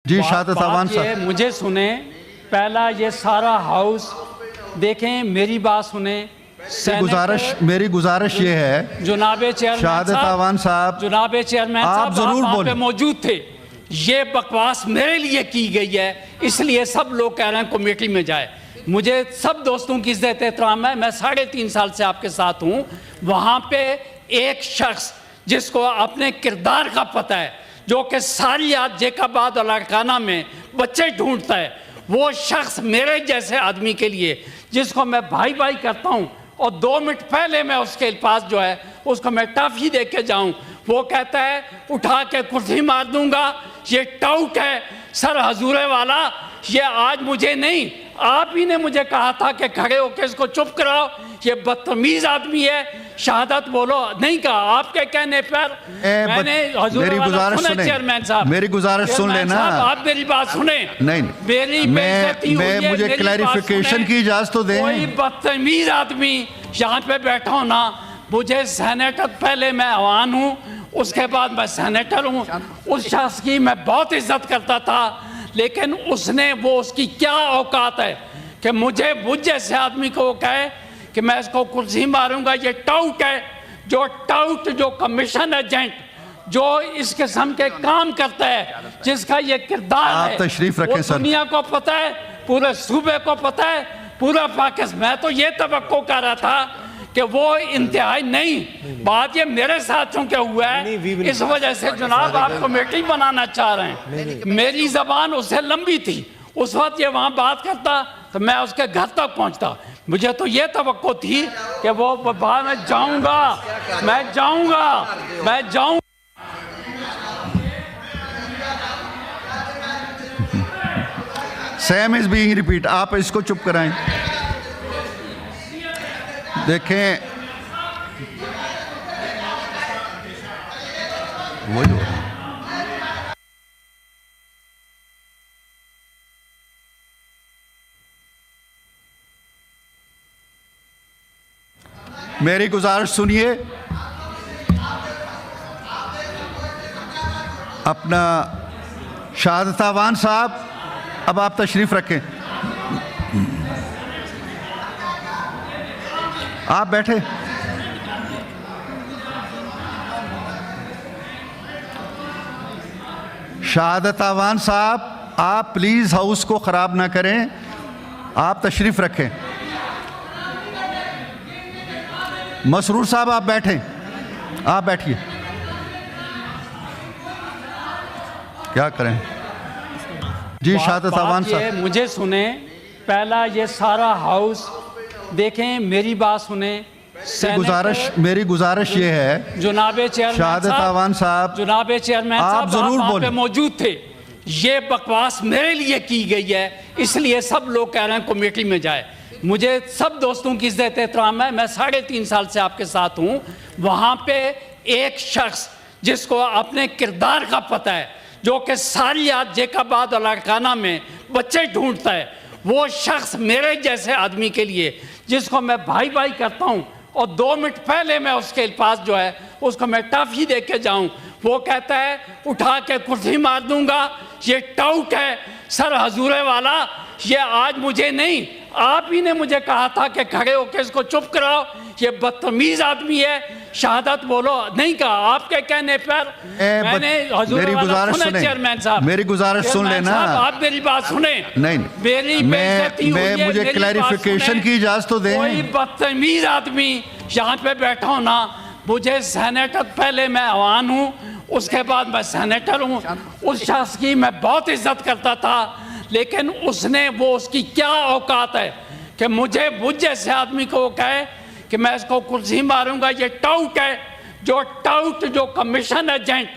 जी शहादत अवान साहब, मुझे सुने, पहला ये सारा हाउस देखें, मेरी बात सुने। मेरी गुजारिश ये है, जुनाबे चेयरमैन शहादत अवान साहब, जुनाबे चेयरमैन आप जरूर बोलें। मौजूद थे। ये बकवास मेरे लिए की गई है, इसलिए सब लोग कह रहे हैं कमेटी में जाए। मुझे सब दोस्तों की इज्जत एहतराम है, मैं 3.5 साल से आपके साथ हूँ। वहाँ पे एक शख्स जिसको अपने किरदार का पता है, जो कि सालियात जेकाबाद और लाड़काना में बच्चे ढूंढता है, वो शख्स मेरे जैसे आदमी के लिए, जिसको मैं भाई भाई करता हूँ, और 2 मिनट पहले मैं उसके पास जो है उसको मैं टॉफी दे के जाऊँ, वो कहता है उठा के कुर्सी मार दूंगा। ये टाउट है सर हजूरे वाला। ये आज मुझे नहीं, आप ही ने मुझे कहा था कि खड़े होकर इसको चुप कराओ। ये बदतमीज आदमी है। शहादत बोलो नहीं कहा, आपके कहने पर मैंने मेरी गुजारिश सुने, चेयरमैन साहब, मेरी गुजारिश सुन लेना। आप मेरी बात सुने। नहीं, मेरी मैं मुझे क्लैरिफिकेशन की इजाजत तो दें। कोई बदतमीज आदमी यहाँ पे बैठा हो ना, मुझे सेनेटर, पहले मैं अवान हूँ, उसके बाद मैं सेनेटर हूँ। उस शख्स की मैं बहुत इज्जत करता था, लेकिन उसने, वो उसकी क्या औकात है कि मुझ जैसे आदमी को वो कहे कि मैं इसको कुर्सी मारूंगा। ये टाउट है, जो कमीशन एजेंट जो इस किस्म के काम करता है, जिसका ये किरदार है, तशरीफ रखें सर। दुनिया को पता है, पूरे सूबे को पता है, पूरा पाकिस्तान। मैं तो ये तवक्को कर रहा था कि वो इंतहाई नहीं, बात ये मेरे साथ चूंकि हुआ है, इस वजह से जनाब आप कमेटी बनाना चाह रहे हैं। मेरी जबान उससे लंबी थी, उस वक्त ये वहाँ बात करता तो मैं उसके घर तक पहुँचता। मुझे तो ये तवक्को थी कि वो बाहर मैं जाऊँगा। Same is being repeat. आप इसको चुप कराएं। देखें, वही हो रहा है। मेरी गुजारिश सुनिए। अपना शहादत अवान साहब, अब आप तशरीफ रखें। आप बैठे। शहादत अवान साहब, आप प्लीज हाउस को खराब ना करें, आप तशरीफ रखें। मसरूर साहब आप बैठें, आप बैठिए। क्या करें जी शहादत अवान साहब, मुझे सुने, पहला ये सारा हाउस देखें, मेरी बात सुने। मेरी गुजारिश ये है, जुनाबे चेयरमैन शहादत अवान साहब, जुनाबे चेयरमैन आप जरूर बोलें। मौजूद थे। ये बकवास मेरे लिए की गई है, इसलिए सब लोग कह रहे हैं कमेटी में जाए। मुझे सब दोस्तों की इज्जत एहतराम है, मैं 3.5 साल से आपके साथ हूँ। वहाँ पे एक शख्स जिसको अपने किरदार का पता है, जो कि सालियात जेकाबाद और लाड़काना में बच्चे ढूंढता है, वो शख्स मेरे जैसे आदमी के लिए, जिसको मैं भाई भाई करता हूँ, और 2 मिनट पहले मैं उसके पास जो है उसको मैं टॉफी दे के जाऊँ, वो कहता है उठा के कुर्सी मार दूंगा। ये टाउट है सर हजूरे वाला। ये आज मुझे नहीं, आप ही ने मुझे कहा था कि खड़े होकर इसको चुप कराओ। ये बदतमीज आदमी है। शहादत बोलो नहीं कहा, आपके कहने पर मैंने मेरी गुजारिश सुने, चेयरमैन साहब, मेरी गुजारिश सुन लेना। आप मेरी बात सुने। नहीं, मैं मुझे क्लैरिफिकेशन की इजाजत तो दें। कोई बदतमीज आदमी यहाँ पे बैठा हो ना, मुझे सेनेटर, पहले मैं अवान हूँ, उसके बाद मैं सेनेटर हूँ। उस शख्स की मैं बहुत इज्जत करता था, लेकिन उसने, वो उसकी क्या औकात है कि मुझ जैसे आदमी को वो कहे कि मैं इसको कुर्सी मारूंगा। ये टाउट है, जो कमीशन एजेंट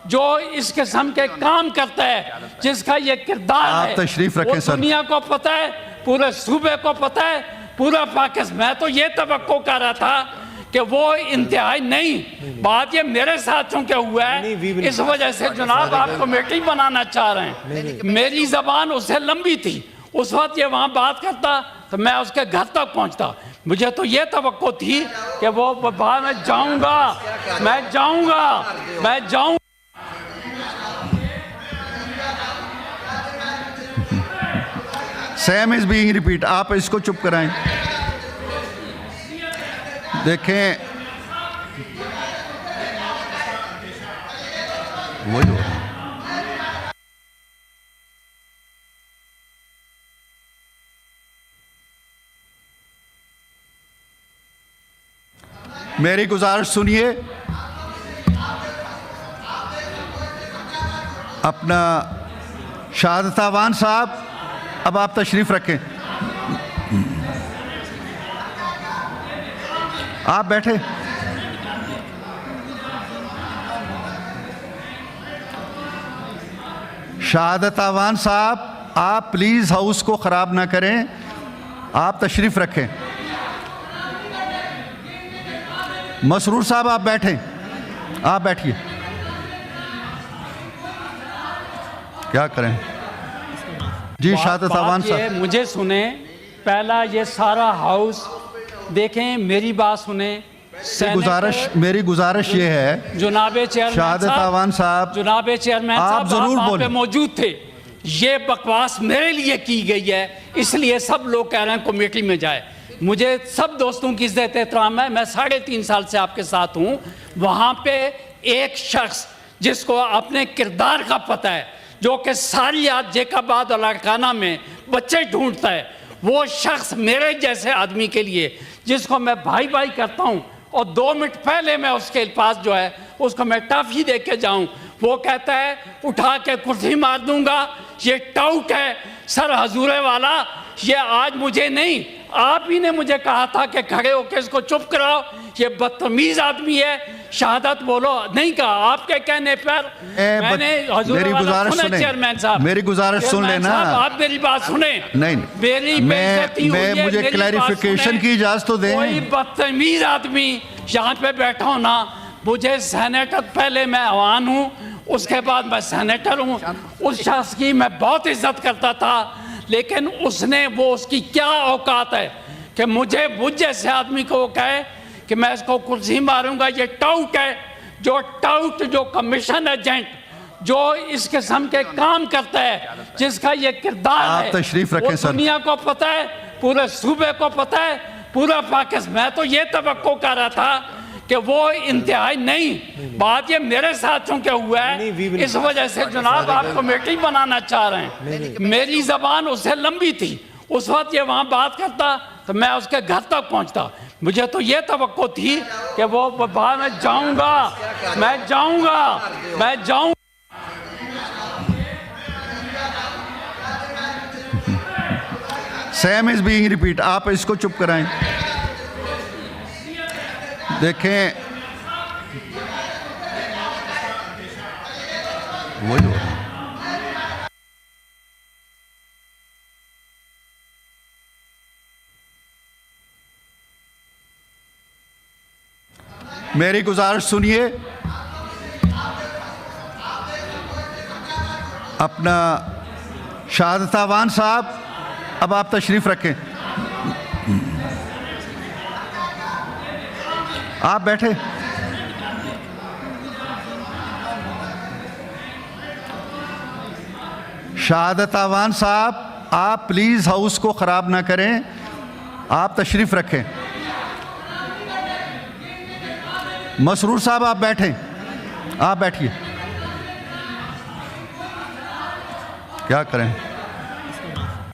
जो इस किस्म के काम करता है, जिसका ये किरदार है, तशरीफ रखें सर। दुनिया को पता है, पूरे सूबे को पता है, पूरा पाकिस्तान। मैं तो ये तवक्को कर रहा था कि वो इंतहाई नहीं, बात ये मेरे साथ चूंकि हुआ है, इस वजह से जनाब आप कमेटी बनाना चाह रहे हैं। मेरी जबान उससे लंबी थी, उस वक्त ये वहाँ बात करता तो मैं उसके घर तक पहुँचता। मुझे तो ये तवक्को थी कि वो बाहर मैं जाऊँगा। Same is being repeat. आप इसको चुप कराएं। देखें, वही हो रहा है। मेरी गुजारिश सुनिए। अपना शहादत अवान साहब, अब आप तशरीफ रखें। आप बैठे। शहादत अवान साहब, आप प्लीज़ हाउस को ख़राब ना करें। आप तशरीफ रखें। मसरूर साहब, आप बैठें। आप बैठिए। क्या करें जी? शहादत अवान साहब, मुझे सुने। पहला ये सारा हाउस देखें, मेरी बात सुने। मेरी गुजारिश ये है, जुनाबे चेयरमैन शहादत अवान साहब, जुनाबे चेयरमैन आप जरूर बोलें। मौजूद थे। ये बकवास मेरे लिए की गई है, इसलिए सब लोग कह रहे हैं कमेटी में जाए। मुझे सब दोस्तों की इज्जत एहतराम है। मैं 3.5 साल से आपके साथ हूँ। वहाँ पे एक शख्स जिसको अपने किरदार का पता है, जो कि सारी आज जेकाबाद और लाड़काना में बच्चे ढूंढता है, वो शख्स मेरे जैसे आदमी के लिए, जिसको मैं भाई भाई करता हूँ, और 2 मिनट पहले मैं उसके पास जो है उसको मैं टॉफी दे के जाऊँ, वो कहता है उठा के कुर्सी मार दूंगा। ये टाउट है सर हजूरे वाला। ये आज मुझे नहीं, आप ही ने मुझे कहा था कि खड़े होकर इसको चुप कराओ। ये बदतमीज आदमी है। शहादत बोलो नहीं कहा, आपके कहने पर मैंने मेरी गुजारिश सुने। चेयरमैन साहब, मेरी गुजारिश सुन लेना। आप मेरी बात सुने। नहीं, मेरी बेइज्जती हुई है, मुझे मेरी क्लैरिफिकेशन की इजाजत तो दें। कोई बदतमीज आदमी यहाँ पे बैठा हो ना। मुझे सेनेटर, पहले मैं अवान हूँ, उसके बाद मैं सेनेटर हूँ। उस शख्स की मैं बहुत इज्जत करता था, लेकिन उसने, वो उसकी क्या औकात है कि मुझ जैसे आदमी को वो कहे कि मैं इसको कुर्सी मारूंगा। ये टाउट है, जो कमीशन एजेंट, जो इस किस्म के काम करता है, जिसका ये किरदार है। आप तशरीफ रखें सर। दुनिया को पता है, पूरे सूबे को पता है, पूरा पाकिस्तान। मैं तो ये तवक्को कर रहा था कि वो इंतहाई नहीं। बात ये मेरे साथियों के हुआ है, इस वजह से जनाब आप कमेटी बनाना चाह रहे हैं। मेरी जबान उससे लंबी थी। उस वक्त ये वहाँ बात करता तो मैं उसके घर तक पहुँचता। मुझे तो ये तवक्को थी कि वो बाहर मैं जाऊँगा। Same is being repeat. आप इसको चुप कराएं। देखें, वही हो रहा है। मेरी गुजारिश सुनिए। अपना शहादत अवान साहब, अब आप तशरीफ रखें। आप बैठे। शहादत अवान साहब, आप प्लीज़ हाउस को ख़राब ना करें। आप तशरीफ रखें। मसरूर साहब, आप बैठें। आप बैठिए। क्या करें